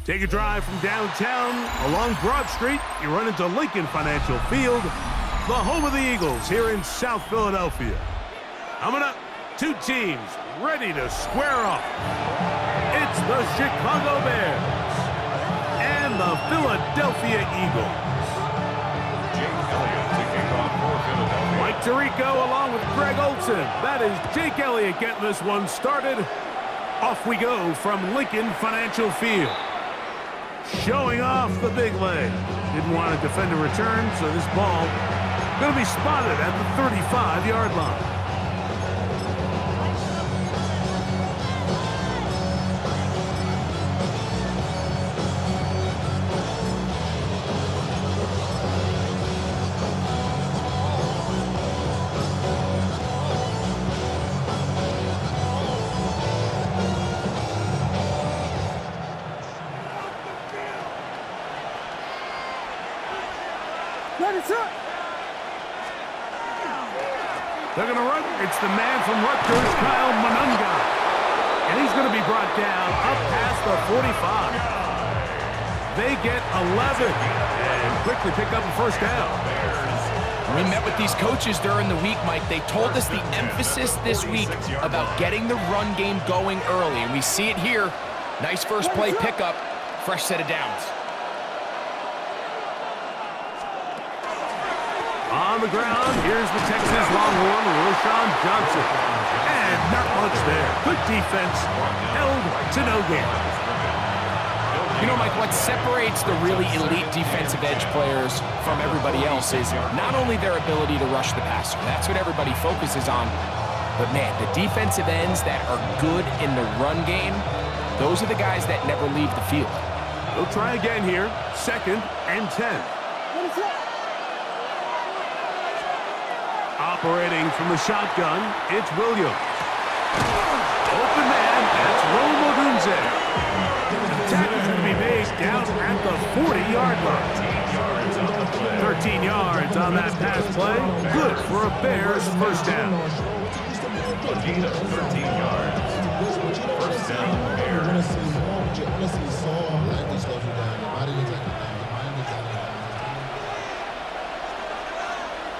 Take a drive from downtown along Broad Street. You run into Lincoln Financial Field, the home of the Eagles here in South Philadelphia. Coming up, two teams ready to square off. It's the Chicago Bears and the Philadelphia Eagles. Mike Tirico along with Greg Olson. That is Jake Elliott getting this one started. Off we go from Lincoln Financial Field. Showing off the big leg. Didn't want to defend a return, so this ball going to be spotted at the 35-yard line. They're going to run. It's the man from Rutgers, Kyle Manunga. And he's going to be brought down up past the 45. They get 11 and quickly pick up a first down. We met with these coaches during the week, Mike. They told us the emphasis this week about getting the run game going early. And we see it here. Nice first play pickup. Fresh set of downs. On the ground, here's the Texas Longhorn, Roschon Johnson. And not much there. Good defense, held to no gain. You know, Mike, what separates the really elite defensive edge players from everybody else is not only their ability to rush the passer. That's what everybody focuses on. But, man, the defensive ends that are good in the run game, those are the guys that never leave the field. They'll try again here. 2nd and 10. Operating from the shotgun, it's Williams. Open man, that's Rome Odunze. The tackle's going to be made down at the 40-yard line. 13 yards on that pass play. Good for a Bears first down. A gain of 13 yards. First down, Bears.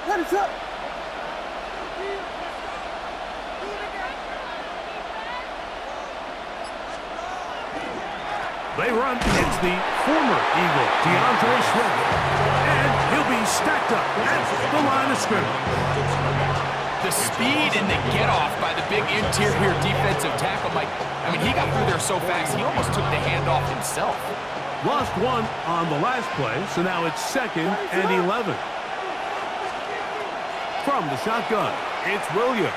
What is up? They run. It's the former Eagle, DeAndre Swift. And he'll be stacked up at the line of scrimmage. The speed and the get-off by the big interior defensive tackle, Mike. I mean, he got through there so fast, he almost took the handoff himself. Lost one on the last play, so now it's 2nd and 11. From the shotgun, it's Williams.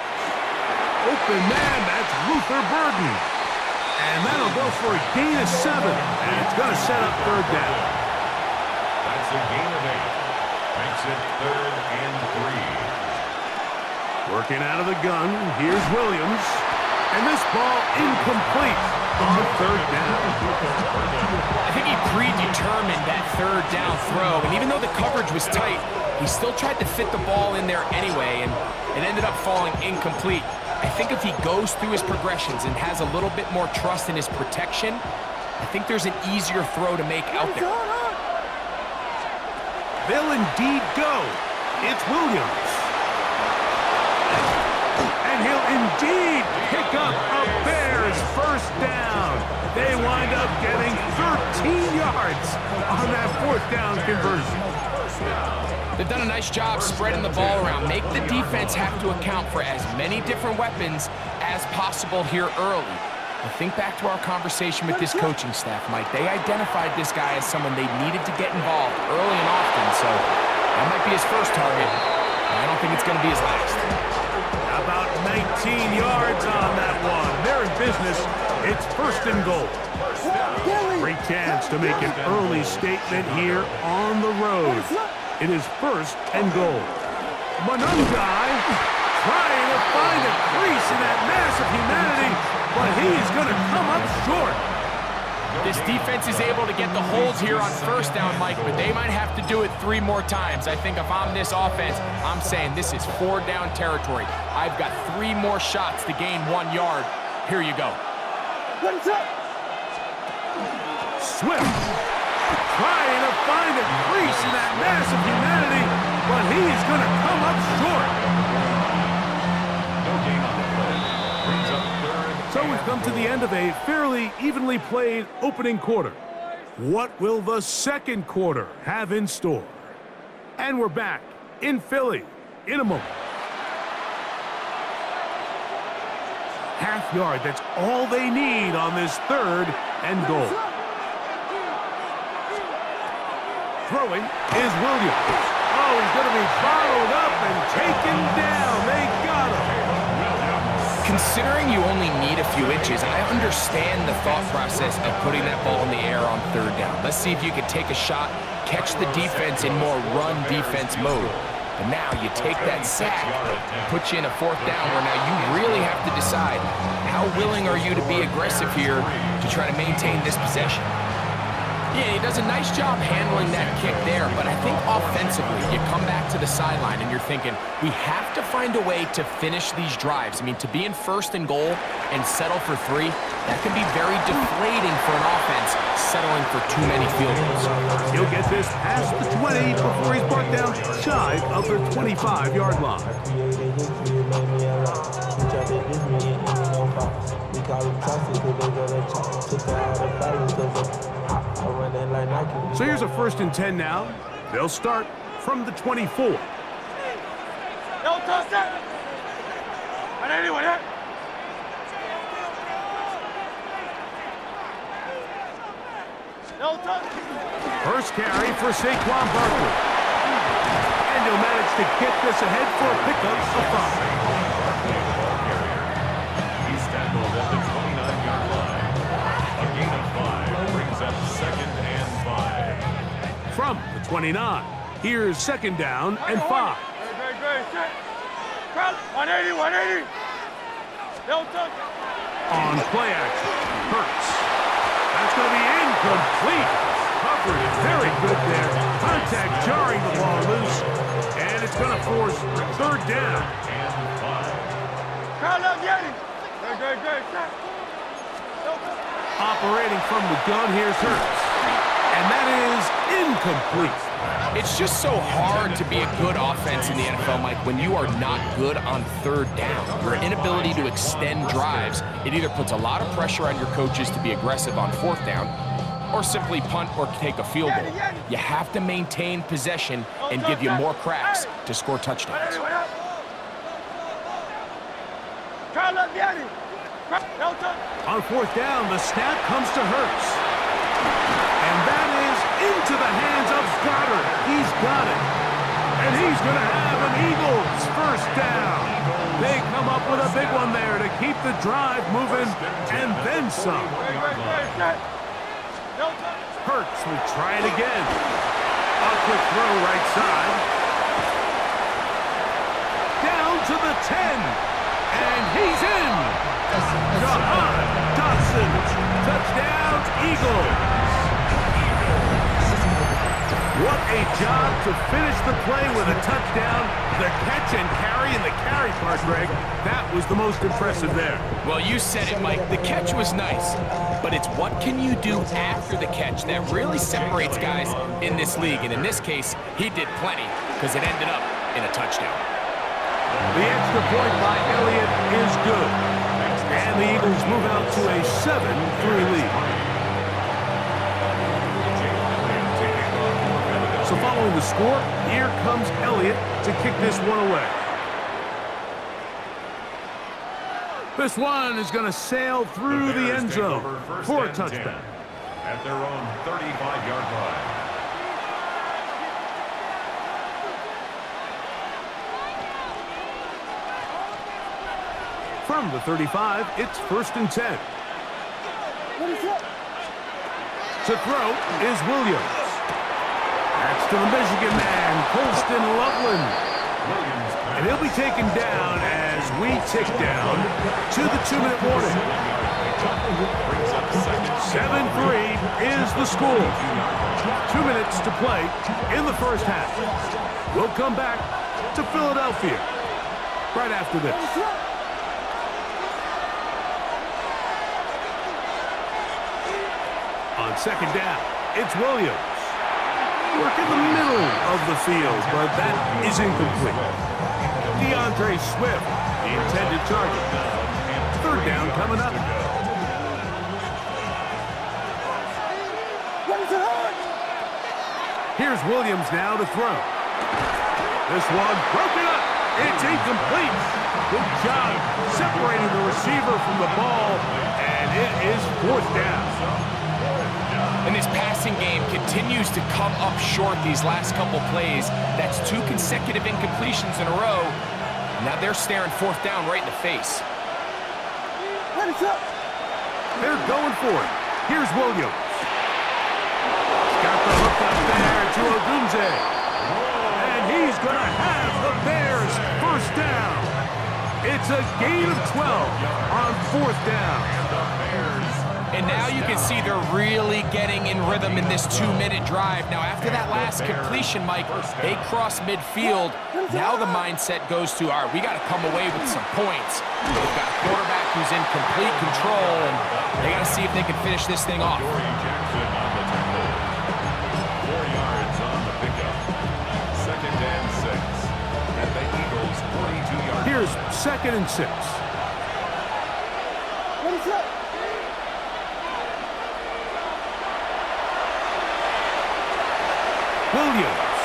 Open man, that's Luther Burden. And that'll go for a gain of 7. And it's going to set up 3rd down. That's a gain of 8. Makes it 3rd and 3. Working out of the gun, here's Williams. And this ball incomplete on 3rd down. I think he predetermined that 3rd down throw. And even though the coverage was tight, he still tried to fit the ball in there anyway. And it ended up falling incomplete. I think if he goes through his progressions and has a little bit more trust in his protection, I think there's an easier throw to make out there. They'll indeed go. It's Williams. And he'll indeed pick up a Bears first down. They wind up getting 13 yards on that 4th down conversion. They've done a nice job spreading the ball around. Make the defense have to account for as many different weapons as possible here early. But think back to our conversation with this coaching staff, Mike. They identified this guy as someone they needed to get involved early and often, so that might be his first target. I don't think it's going to be his last. About 19 yards on that one. They're in business. It's 1st and goal. Great chance to make an early statement here on the road. It is 1st and goal. Manungai trying to find a crease in that mass of humanity, but he's going to come up short. This defense is able to get the holds here on 1st down, Mike, but they might have to do it 3 more times. I think if I'm this offense, I'm saying this is 4th down territory. I've got 3 more shots to gain 1 yard. Here you go. What is up? Swift trying to find a crease in that mass of humanity, but he is going to come up short. No gain on the play. Brings up third. So we've come to the end of a fairly evenly played opening quarter. What will the second quarter have in store? And we're back in Philly in a moment. Half yard, that's all they need on this third and goal. Throwing is Williams. Oh, he's going to be followed up and taken down. They got him. Considering you only need a few inches, I understand the thought process of putting that ball in the air on third down. Let's see if you can take a shot, catch the defense in more run defense mode. But now you take that sack, put you in a fourth down where now you really have to decide how willing are you to be aggressive here to try to maintain this possession. Yeah, he does a nice job handling that kick there, but I think offensively, you come back to the sideline and you're thinking, we have to find a way to finish these drives. I mean, to be in first and goal and settle for 3, that can be very deflating for an offense, settling for too many field goals. He'll get this past the 20 before he's brought down shy of the 25-yard line. So here's a 1st and 10 now. They'll start from the 24. No touch that. And anyway, that. No touch. First carry for Saquon Barkley. And he'll manage to get this ahead for a pickup of 5. He's tackled at the 29-yard line. A gain of 5 brings up 2nd and 5. From the 29, here's 2nd down and 5. Great. 180, 180. No touch. On play action, Hurts. That's going to be incomplete. Covered very good there. Contact jarring the ball loose. And it's going to force 3rd down. And 5. Crowd up, Yeti. Great. No touch. Operating from the gun, here's Hurts. And that is incomplete. It's just so hard to be a good offense in the NFL, Mike, when you are not good on 3rd down. Your inability to extend drives, it either puts a lot of pressure on your coaches to be aggressive on 4th down or simply punt or take a field goal. You have to maintain possession and give you more cracks to score touchdowns. Crowd up, Yeti. No touch. On 4th down, the snap comes to Hurts. And that is into the hands of Goddard. He's got it. And he's going to have an Eagles 1st down. They come up with a big one there to keep the drive moving and then some. Great. No touch. Hurts will try it again. A quick throw right side. Down to the 10. And he's in. Jahan Dotson. Touchdown, Eagles. What a job to finish the play with a touchdown. The catch and carry in the carry part, Greg. That was the most impressive there. Well, you said it, Mike. The catch was nice, but it's what can you do after the catch that really separates guys in this league. And in this case, he did plenty because it ended up in a touchdown. The extra point by Elliott is good. And the Eagles move out to a 7-3 lead. So following the score, here comes Elliott to kick this one away. This one is going to sail through the end zone for a touchdown. At their own 35-yard line. From the 35, it's 1st and 10. To throw is Williams. That's to the Michigan man, Colston Loveland. And he'll be taken down as we tick down to the 2-minute warning. 7-3 is the score. 2 minutes to play in the 1st half. We'll come back to Philadelphia right after this. On On second down, it's Williams. Work in the middle of the field, but that is incomplete. DeAndre Swift, the intended target. Third down coming up. Here's Williams now to throw. This one broken up. It's incomplete. Good job separating the receiver from the ball, and it is fourth down. And this passing game continues to come up short these last couple plays. That's 2 consecutive incompletions in a row. Now they're staring fourth down right in the face. They're going for it. Here's Williams. Got the hook up there to Odunze. And he's going to have the Bears first down. It's a gain of 12 on fourth down. And now you can see they're really getting in rhythm in this 2-minute drive. Now, after that last completion, Mike, they cross midfield. Now the mindset goes to, all right, we got to come away with some points. They've got a quarterback who's in complete control, and they got to see if they can finish this thing off. 4 yards on the pickup. Second and 6. And the Eagles 42-yard. Here's second and 6. Williams.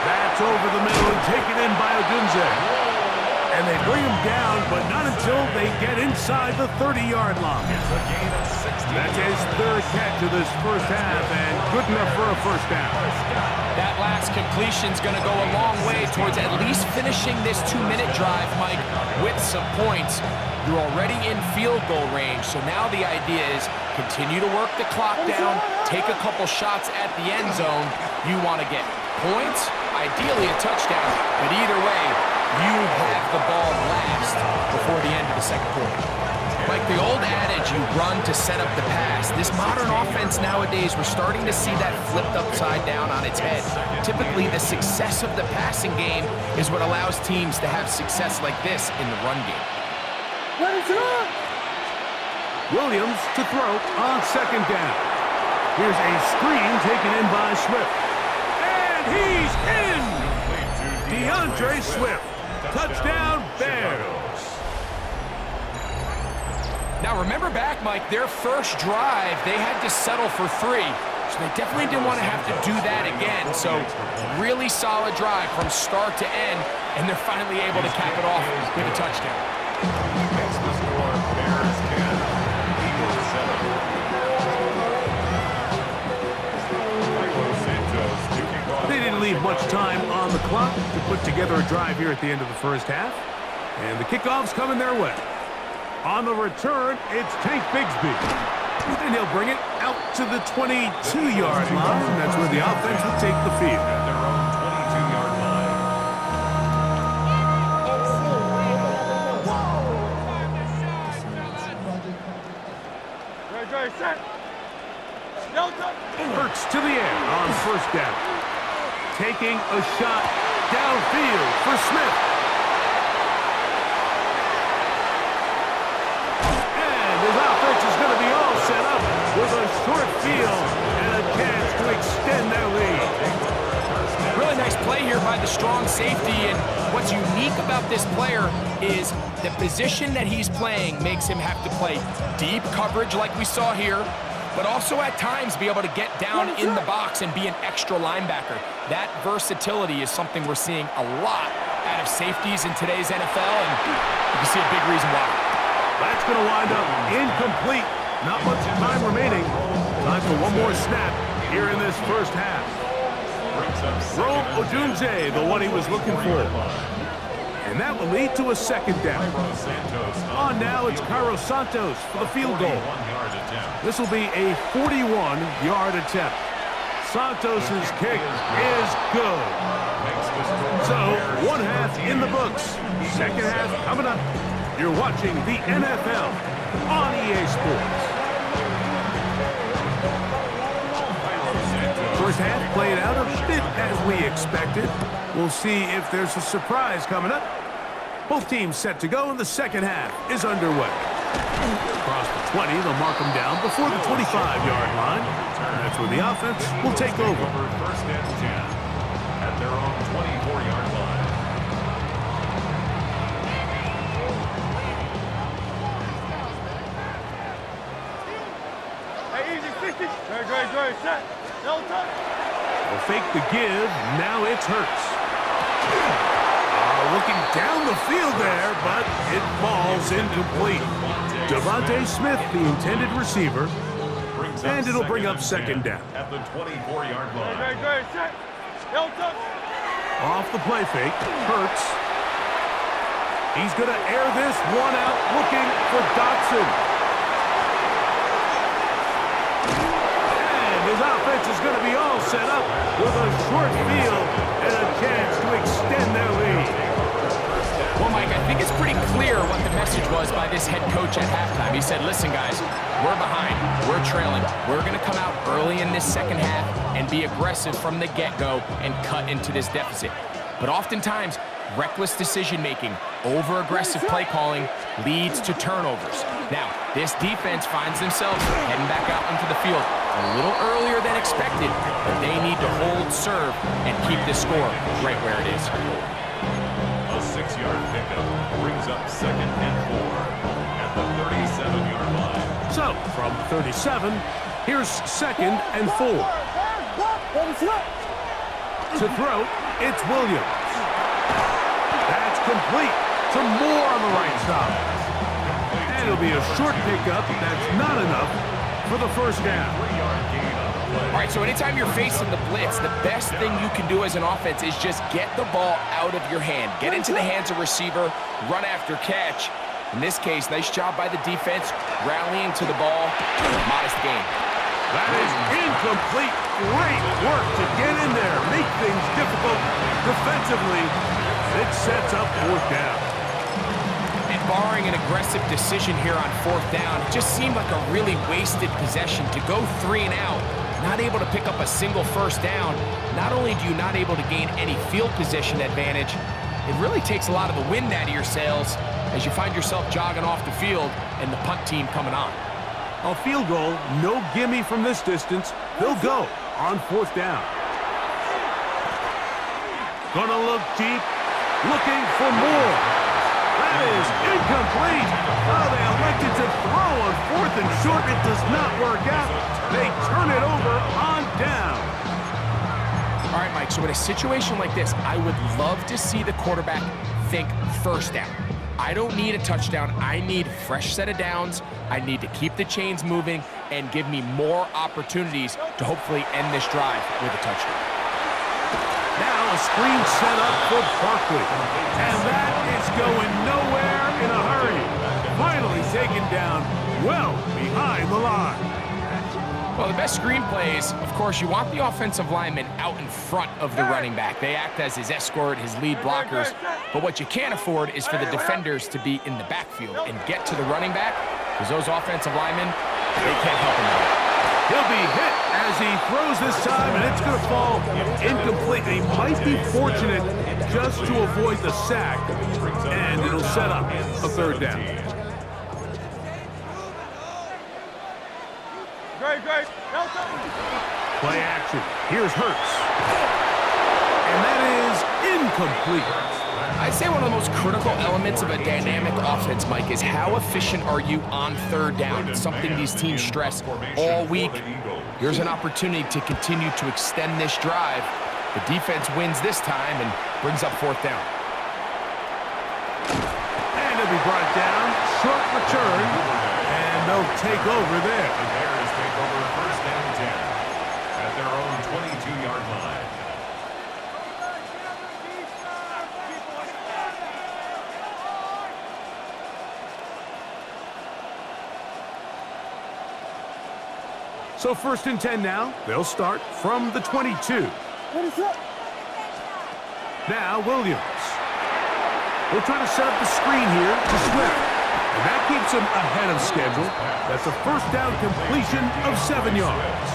That's over the middle and taken in by Odunze. And they bring him down, but not until they get inside the 30-yard line. That's his third catch of this first half, and good enough for a first down. That last completion's going to go a long way towards at least finishing this 2-minute drive, Mike, with some points. You're already in field goal range, so now the idea is continue to work the clock down, take a couple shots at the end zone. You want to get points, ideally a touchdown, but either way, you have the ball last before the end of the second quarter. Like the old adage, you run to set up the pass. This modern offense nowadays, we're starting to see that flipped upside down on its head. Typically, the success of the passing game is what allows teams to have success like this in the run game. Williams to throw on second down. Here's a screen taken in by Swift. And he's in! DeAndre Swift. Touchdown, Bears. Now remember back, Mike, their first drive, they had to settle for 3. So they definitely didn't want to have to do that again. So really solid drive from start to end, and they're finally able to cap it off with a touchdown. Makes the score Bears 10, Eagles 7. They didn't leave much time on the clock to put together a drive here at the end of the first half. And the kickoff's coming their way. On the return, it's Tank Bigsby. And he'll bring it out to the 22-yard line. That's where the offense will take the field. At their own 22-yard line. Set. Delta. Hurts to the air on first down. Taking a shot downfield for Smith. And his offense is going to be all set up with a short field and a chance to extend their lead. Really nice play here by the strong safety, and what's unique about this player is the position that he's playing makes him have to play deep coverage like we saw here, but also at times be able to get down in the box and be an extra linebacker. That versatility is something we're seeing a lot out of safeties in today's NFL, and you can see a big reason why. That's going to wind up incomplete. Not much time remaining. Time for one more snap here in this first half. Rome Odunze, the one he was looking for. And that will lead to a second down. On now, it's Cairo Santos for the field goal. This will be a 41-yard attempt. Santos' kick is good. So, one half in the books. Second half coming up. You're watching the NFL on EA Sports. First half played out a bit as we expected. We'll see if there's a surprise coming up. Both teams set to go, and the second half is underway. Across the 20, they'll mark him down before the 25-yard line. And that's where the offense will take over. First and 10 at their own 24-yard line. Hey, easy, 50. Great. Set. No touch. They'll fake the give. Now it's Hurts. Looking down the field there, but it falls incomplete. Devontae Smith, the intended receiver, and it'll bring up second down. At the 24-yard line. Great. Set. No touch. Off the play fake, Hurts. He's going to air this one out, looking for Dotson. And his offense is going to be all set up with a short field and a chance to extend their lead. Well, Mike, I think it's pretty clear what the message was by this head coach at halftime. He said, listen, guys, we're behind. We're trailing. We're going to come out early in this second half and be aggressive from the get-go and cut into this deficit. But oftentimes, reckless decision-making, over-aggressive play calling leads to turnovers. Now, this defense finds themselves heading back out into the field a little earlier than expected, but they need to hold serve and keep this score right where it is. A 6-yard pickup brings up second and 4 at the 37-yard line. So, from 37, here's second and 4. To throw, it's Williams. That's complete to Moore on the right side. And it'll be a short pickup. That's not enough for the first down. 3-yard gain on the play. All right, so anytime you're facing the blitz, the best thing you can do as an offense is just get the ball out of your hand. Get into the hands of receiver, run after catch. In this case, nice job by the defense, rallying to the ball. Modest gain. That is incomplete. Great work to get in there, make things difficult defensively. It sets up fourth down. And barring an aggressive decision here on fourth down, it just seemed like a really wasted possession to go 3 and out. Not able to pick up a single first down. Not only do you not able to gain any field position advantage, it really takes a lot of the wind out of your sails as you find yourself jogging off the field and the punt team coming on. A field goal, no gimme from this distance. They'll go on fourth down. Gonna look deep, looking for more. That is incomplete. Oh, they elected to throw on fourth and short. It does not work out. They turn it over on down. All right, Mike, so in a situation like this, I would love to see the quarterback think first down. I don't need a touchdown. I need a fresh set of downs. I need to keep the chains moving and give me more opportunities to hopefully end this drive with a touchdown. Now a screen set up for Barkley. And that is going nowhere in a hurry. Finally taken down well behind the line. Well, the best screen plays, of course, you want the offensive lineman out in front of the running back. They act as his escort, his lead blockers. But what you can't afford is for the defenders to be in the backfield and get to the running back, because those offensive linemen, they can't help him out. He'll be hit as he throws this time, and it's going to fall incomplete. They might be fortunate just to avoid the sack, and it'll set up a third down. Great. No touch. Play action. Here's Hurts. And that is incomplete. I'd say one of the most critical elements of a dynamic offense, Mike, is how efficient are you on third down? It's something these teams stress all week. Here's an opportunity to continue to extend this drive. The defense wins this time and brings up fourth down. And it'll be brought down. Short return. And they'll take over there. The Bears take over first and 10 at their own 22-yard line. So first and 10 now. They'll start from the 22. Now Williams. They'll try to set up the screen here to Swift. And that keeps him ahead of schedule. That's a first down completion of 7 yards.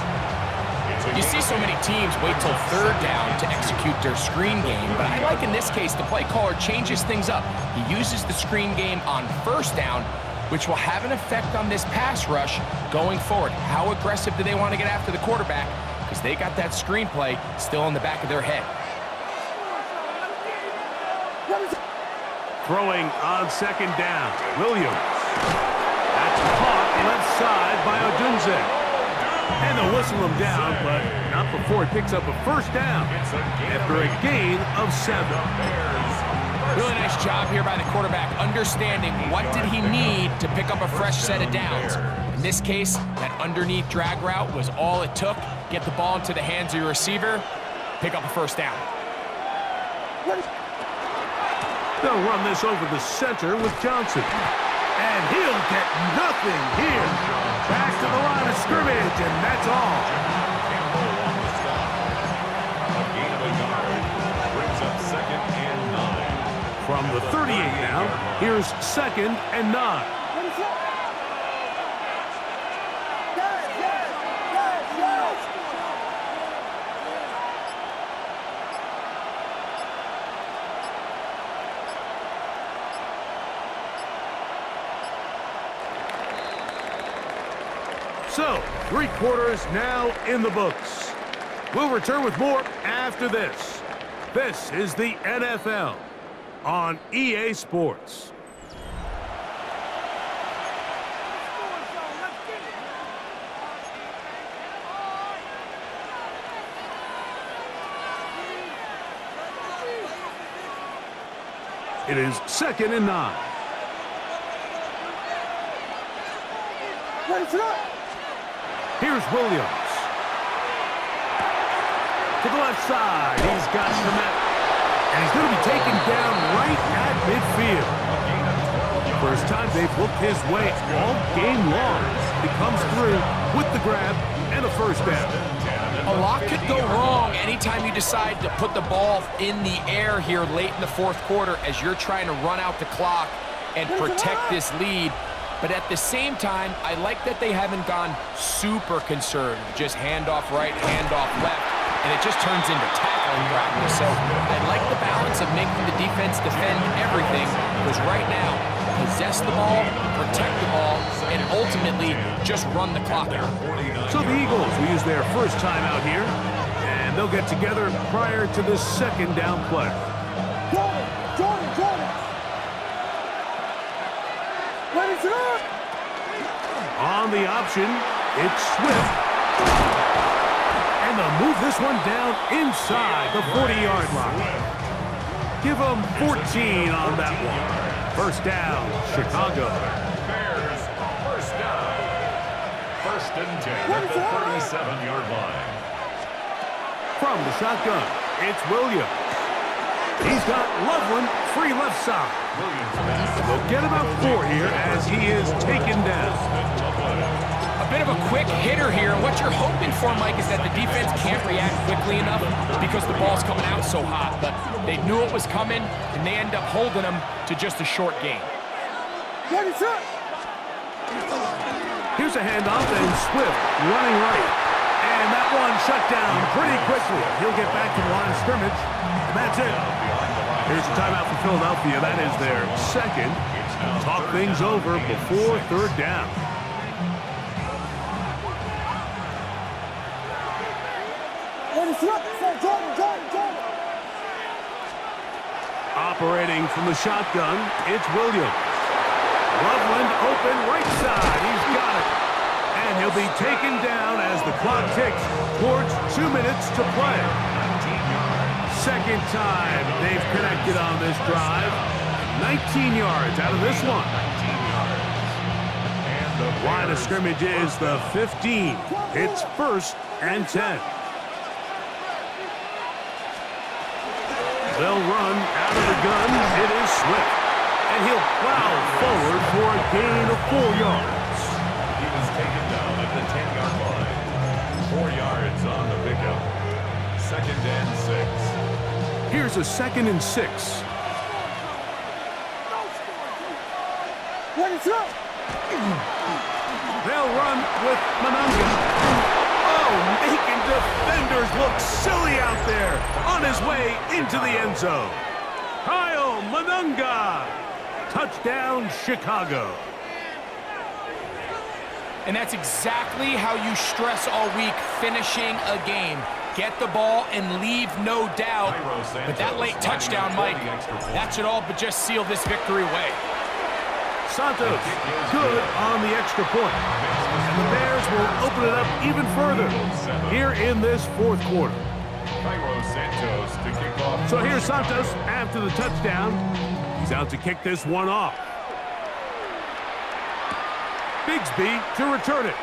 You see so many teams wait till third down to execute their screen game, but I like in this case the play caller changes things up. He uses the screen game on first down which will have an effect on this pass rush going forward. How aggressive do they want to get after the quarterback? Because they got that screenplay still in the back of their head. Throwing on second down, Williams. That's caught left side by Odunze. And they'll whistle him down, but not before he picks up a first down after a gain of 7. Really nice job here by the quarterback, understanding what did he need to pick up a fresh set of downs. In this case, that underneath drag route was all it took. Get the ball into the hands of your receiver, pick up a first down. They'll run this over the center with Johnson. And he'll get nothing here. Back to the line of scrimmage, and that's all. A gain of a yard brings up 2nd and 9. From the 38 now, here's 2nd and 9. So, 3 quarters now in the books. We'll return with more after this. This is the NFL on EA Sports. It is 2nd and 9. Here's Williams. To the left side, he's got Komet. And he's going to be taken down right at midfield. First time they've looked his way all game long. He comes through with the grab and a first down. A lot could go wrong anytime you decide to put the ball in the air here late in the 4th quarter as you're trying to run out the clock and protect this lead. But at the same time, I like that they haven't gone super conservative. Just handoff right, handoff left, and it just turns into tackling practice. So I like the balance of making the defense defend everything, because right now, possess the ball, protect the ball, and ultimately just run the clock out. So the Eagles will use their first time out here, and they'll get together prior to the 2nd down play. Jordan! On the option, it's Swift. And they'll move this one down inside the 40-yard line. Give them 14 on that one. First down, Chicago. Bears, first down. 1st and 10 at the 37-yard line. From the shotgun, it's Williams. He's got Loveland free left side. They'll get about 4 here as he is taken down. A bit of a quick hitter here. What you're hoping for, Mike, is that the defense can't react quickly enough because the ball's coming out so hot. But they knew it was coming, and they end up holding them to just a short gain. Here's a handoff, and Swift running right. And that one shut down pretty quickly. He'll get back to the line of scrimmage, and that's it. Here's a timeout for Philadelphia. That is their 2nd. Talk things over before 3rd down. Operating from the shotgun, it's Williams. Loveland open right side. He's got it. And he'll be taken down as the clock ticks towards 2 minutes to play. 2nd time they've connected on this drive. 19 yards out of this one. Line of scrimmage is the 15. It's 1st and 10. They'll run out of the gun. It is Swift. And he'll plow forward for a gain of 4 yards. He was taken down at the 10-yard line. 4 yards on the pickup. 2nd and 6. Here's a 2nd and 6. They'll run with Mananga. Oh, making defenders look silly out there on his way into the end zone. Kyle Mananga. Touchdown, Chicago. And that's exactly how you stress all week, finishing a game. Get the ball and leave no doubt. But that late touchdown, Mike, that should all but just seal this victory away. Santos, good on the extra point. And the Bears will open it up even further here in this fourth quarter. So here's Santos after the touchdown. He's out to kick this one off. Bigsby to return it.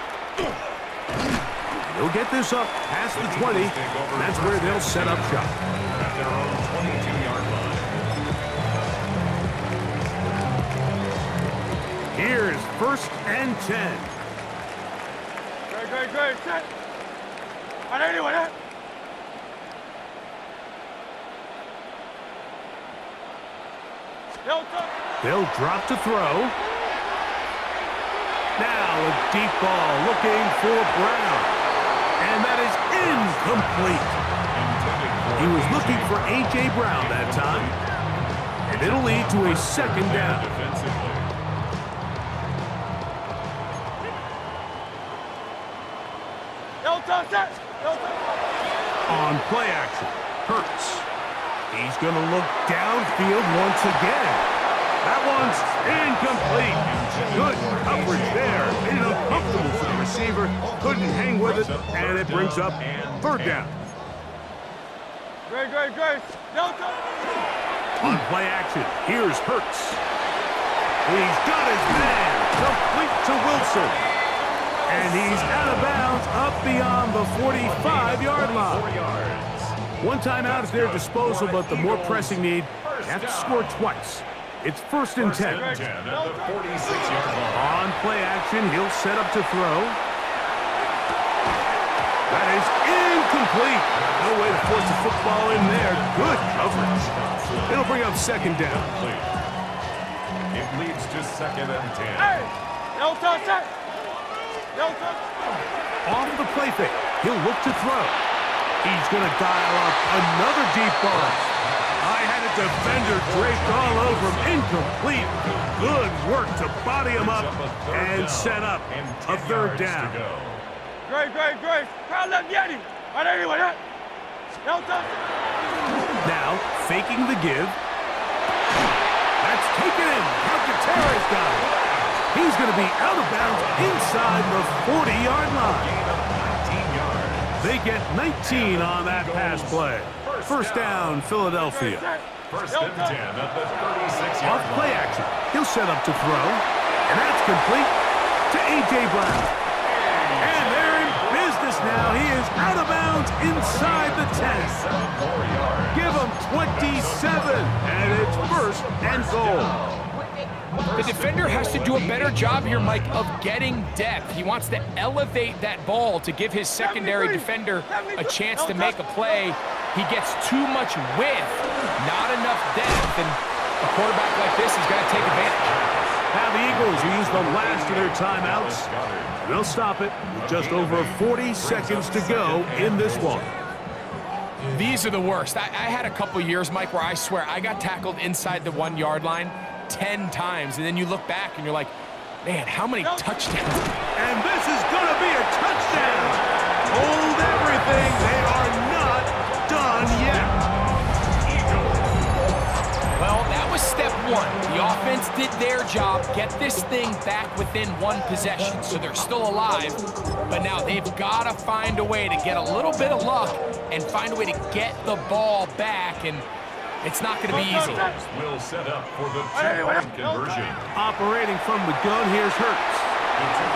He'll get this up past the 20. That's where they'll set up shop. At their own 22-yard line. Here's 1st and 10. Great. Set. Anyone, eh? They'll drop to throw. Now a deep ball looking for Brown. And that is incomplete. He was looking for A.J. Brown that time. And it'll lead to a 2nd down. On play action, Hurts. He's going to look downfield once again. That one's incomplete. Good coverage there. Made it uncomfortable for the receiver. Couldn't hang with it, and it brings up 3rd down. Great. On play action, here's Hurts. He's got his man. Complete to Wilson. And he's out of bounds up beyond the 45-yard line. 1 timeout at their disposal, but the more pressing need, they have to score twice. It's 1st and 10. At the 46-yard line. On play action, he'll set up to throw. That is incomplete. No way to force the football in there. Good coverage. It'll bring up 2nd down. It leads to 2nd and 10. Hey! No touch. Off the play fake, he'll look to throw. He's going to dial up another deep ball. I had a defender draped all over him. Incomplete. Good work to body him up and set up a 3rd down. Great. Crowd left Yeti. Anyone, eh? No touch. Now, faking the give. That's taken in. Calcaterra's got it. He's going to be out of bounds inside the 40-yard line. They get 19 on that pass play. 1st down, Philadelphia. 1st and 10 at the 36-yard line. Off play action. He'll set up to throw. And that's complete to A.J. Brown. And they're in business now. He is out of bounds inside the 10. Give him 27. And it's 1st and goal. The defender has to do a better job here, Mike, of getting depth. He wants to elevate that ball to give his secondary defender a chance to make a play. He gets too much width, not enough depth, and a quarterback like this is going to take advantage. Now the Eagles use the last of their timeouts. They'll stop it with just over 40 seconds to go in this one. These are the worst. I had a couple years, Mike, where I swear I got tackled inside the 1-yard line 10 times, and then you look back and you're like, man, how many touchdowns? And this is going to be a touchdown. Hold everything. They are not done yet. Well, that was step 1. The offense did their job, get this thing back within 1 possession, so they're still alive. But now they've got to find a way to get a little bit of luck and find a way to get the ball back, and it's not going to be easy. Will set up for the 2-point conversion. Operating from the gun, here's Hurts.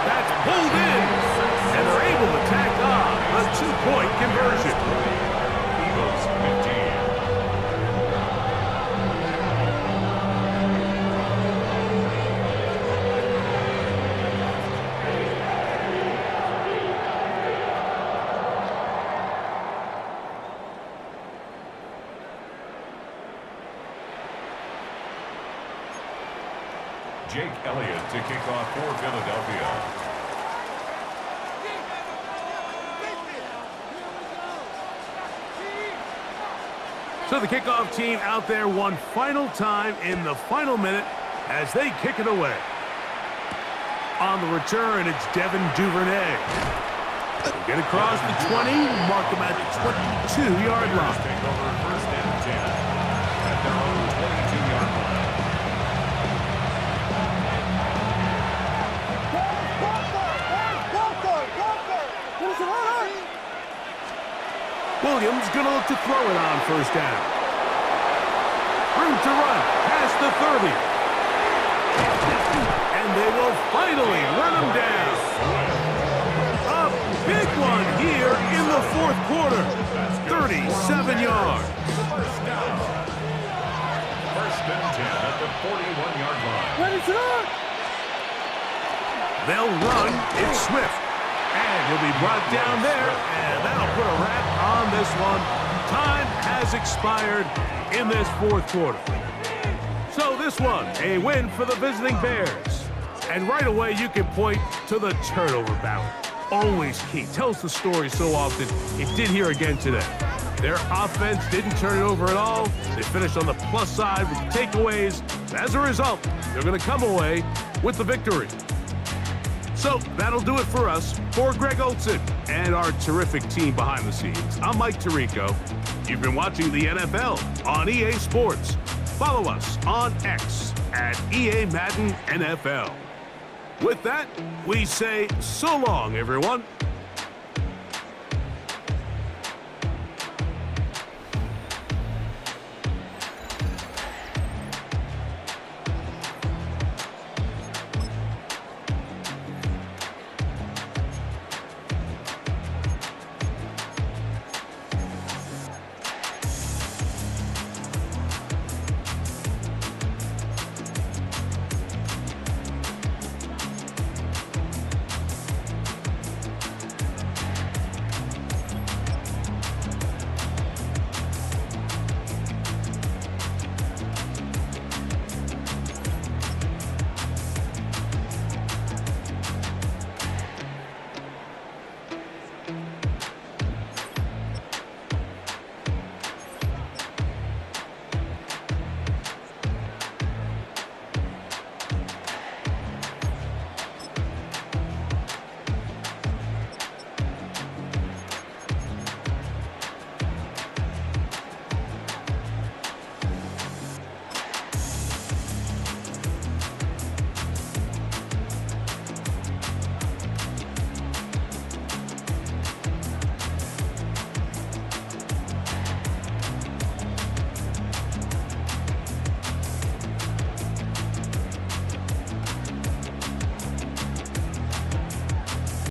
That's pulled in, and they're able to tack on a 2-point conversion. Eagles 15. Jake Elliott to kick off for Philadelphia. So the kickoff team out there one final time in the final minute as they kick it away. On the return, it's Devin Duvernay. He'll get across the 20, mark him at the 22-yard line. Take over first and 10 at their own 22-yard line. Williams going to look to throw it on first down. Room to run past the 30. And they will finally run him down. A big one here in the fourth quarter. 37 yards. First down. First and 10 at the 41-yard line. They'll run. It's Swift. And he'll be brought down there. And that'll put a wrap on this one. Time has expired in this fourth quarter. So this one, a win for the visiting Bears. And right away, you can point to the turnover battle. Always key. Tells the story so often. It did here again today. Their offense didn't turn it over at all. They finished on the plus side with the takeaways. As a result, they're going to come away with the victory. So that'll do it for us. For Greg Olson and our terrific team behind the scenes, I'm Mike Tirico. You've been watching the NFL on EA Sports. Follow us on X at EA Madden NFL. With that, we say so long, everyone.